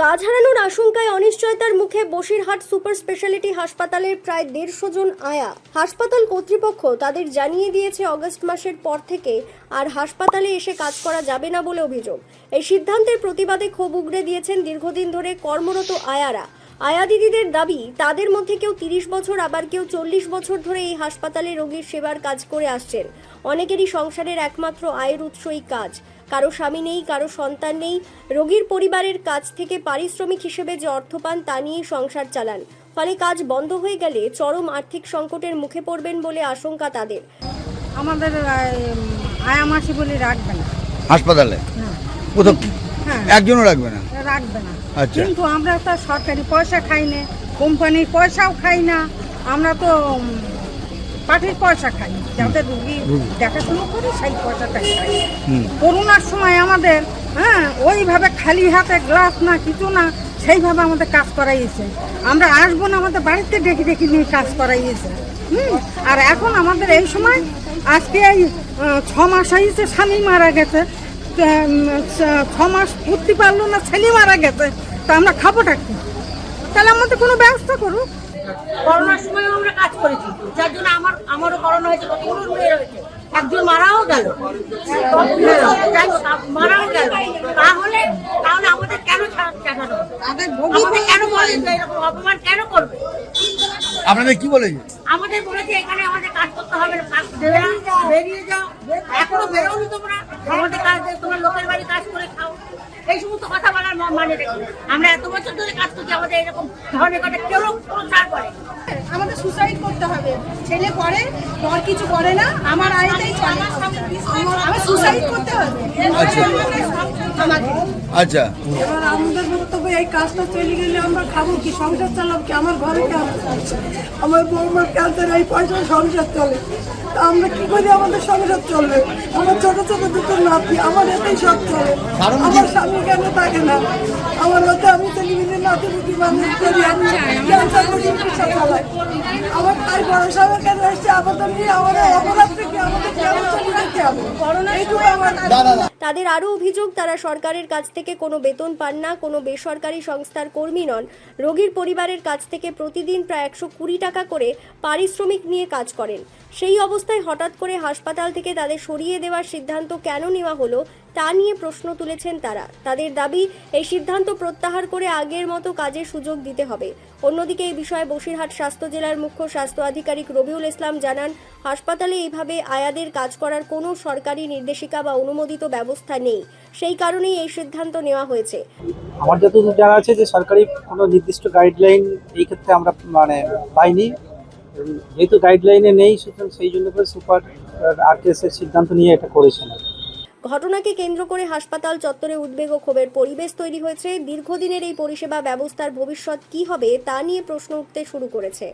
কাজ হারানোর আশঙ্কায় অনিশ্চয়তার মুখে বসিরহাট সুপার স্পেশালিটি হাসপাতালের প্রায় 150 জন আয়া। হাসপাতাল কর্তৃপক্ষ তাদের জানিয়ে দিয়েছে অগস্ট মাসের পর থেকে আর হাসপাতালে এসে কাজ করা যাবে না বলে অভিযোগ। এই সিদ্ধান্তের প্রতিবাদে ক্ষোভ উগরে দিয়েছেন দীর্ঘদিন ধরে কর্মরত আয়ারা। আয়া দিদিদের দাবি, তাদের মধ্যে কেউ 30 বছর আবার কেউ 40 বছর ধরে এই হাসপাতালে রোগীর সেবার কাজ করে আসছেন। অনেকেরই সংসারের একমাত্র আয়ের উৎসই কাজ। কারো স্বামী নেই, কারো সন্তান নেই। রোগীর পরিবারের কাছ থেকে পারিশ্রমিক হিসেবে যে অর্থ পান তা নিয়েই সংসার চালান। ফলে কাজ বন্ধ হয়ে গেলে চরম আর্থিক সংকটের মুখে পড়বেন বলে আশঙ্কা তাদের। আমাদের আয়া মাসি বলে রাখবে না হাসপাতালে, কোথাও একজনও রাখবে না, রাখবে না। আচ্ছা, কিন্তু আমরা তো সরকারি পয়সা খাই না, কোম্পানির পয়সাও খাই না, আমরা তো পার্টির পয়সা খাই, যাতে রুগী দেখাশুনো করি সেই পয়সাটাই খাই। করোনার সময় আমাদের ওইভাবে খালি হাতে গ্লাস না কিছু না সেইভাবে আমাদের কাজ করাইয়েছে। আমরা আসবো না, আমাদের বাড়িতে ডেকে ডেকে নিয়ে কাজ করাইয়েছে। আর এখন আমাদের এই সময় আজকে এই 6 মাস হয়েছে, স্বামী মারা গেছে, 6 মাস পূর্তি পারলো না, ছেলে মারা গেছে, তা আমরা খাবোটা কি? তাহলে আমাদের কোনো ব্যবস্থা করুক। করোনার সময় আমরা কাজ করেছি, যার জন্য আমারও করোনা হয়েছে, কতগুলো মেয়ের হয়েছে, একজন মারাও গেল, মারাও গেল। তাহলে আমাদের কেন চাটানো, আমাদের কেন বলে এরকম অপমান কেন করবে? আপনাদের কি বলেছে? আমাদের বলেছে এখানে আমাদের কাজ করতে হবে না, কাজ দেবে না, বেরিয়ে যাও। এখনো বেরোনি তোমরা, আমাদের কাজ, তোমার লোকের বাড়ি কাজ করে খাও, এই সমস্ত কথা বলার মানে দেখি। আমরা এত বছর ধরে কাজ করছি, আমাদের এরকম ধরনের কথা কেউ কোনো ছাড় করে। আমাদের সুসাইড করতে হবে, ছেলে পড়ে পর কিছু করে না, আমার আয়তেই চলে, আমার সুসাইড করতে হবে। আচ্ছা, এবার আমাদের বক্তব্য, এই কাজটা চলে গেলে আমরা খাবো কি, সংসার চালাবো কি? আমার ঘরে ক্যান্সার, আমার বৌমার ক্যান্সার, এই পয়সা সংসার চলে, তা আমরা কি করি? আমাদের সংসার চলবে? আমার ছোট ছোট দুটো নাতি, আমার এতেই সব চলে। আমার স্বামী কেন থাকে না? আমার হতে আমি ছেলেমেয়ে নাতি বুটি মানুষ করি, আমি ক্যান্সার চিকিৎসা চালাই। আমার তাই ভরসা আমার কেন এসছে? আমাদের নিয়ে আমাদের অপরাধ থেকে আমাদের কেন চলে যেতে হবে? এইটুকু আমার। তাদের আরও অভিযোগ, তারা সরকারের কাছ থেকে কোনো বেতন পান না, কোনো বেসরকারি সংস্থার কর্মী নন। রোগীর পরিবারের কাছ থেকে প্রতিদিন প্রায় 120 টাকা করে পারিশ্রমিক নিয়ে কাজ করেন। সেই অবস্থায় হঠাৎ করে হাসপাতাল থেকে তাদের সরিয়ে দেওয়ার সিদ্ধান্ত কেন নেওয়া হলো তা নিয়ে প্রশ্ন তুলেছেন তারা। তাদের দাবি, এই সিদ্ধান্ত প্রত্যাহার করে আগের মতো কাজের সুযোগ দিতে হবে। অন্যদিকে এই বিষয়ে বসিরহাট স্বাস্থ্য জেলার মুখ্য স্বাস্থ্য আধিকারিক রবিউল ইসলাম জানান, হাসপাতালে এইভাবে আয়াদের কাজ করার কোনো সরকারি নির্দেশিকা বা অনুমোদিত ব্যবস্থা নেই, সেই কারণেই এই সিদ্ধান্ত নেওয়া হয়েছে। আমার যতদূর জানা আছে যে সরকারি কোনো নির্দিষ্ট গাইডলাইন এই ক্ষেত্রে আমরা পাইনি। যেহেতু গাইডলাইনে নেই, সুতরাং সেই জন্য করে সুপার আরকেএসের সিদ্ধান্ত নিয়ে এটা করেছেন। ঘটনাকে কেন্দ্র করে হাসপাতাল চত্বরে উদ্বেগ ও ক্ষোভের পরিবেশ তৈরি হয়েছে। দীর্ঘদিনের এই পরিষেবা ব্যবস্থার ভবিষ্যৎ কি হবে তা নিয়ে প্রশ্ন উঠতে শুরু করেছে।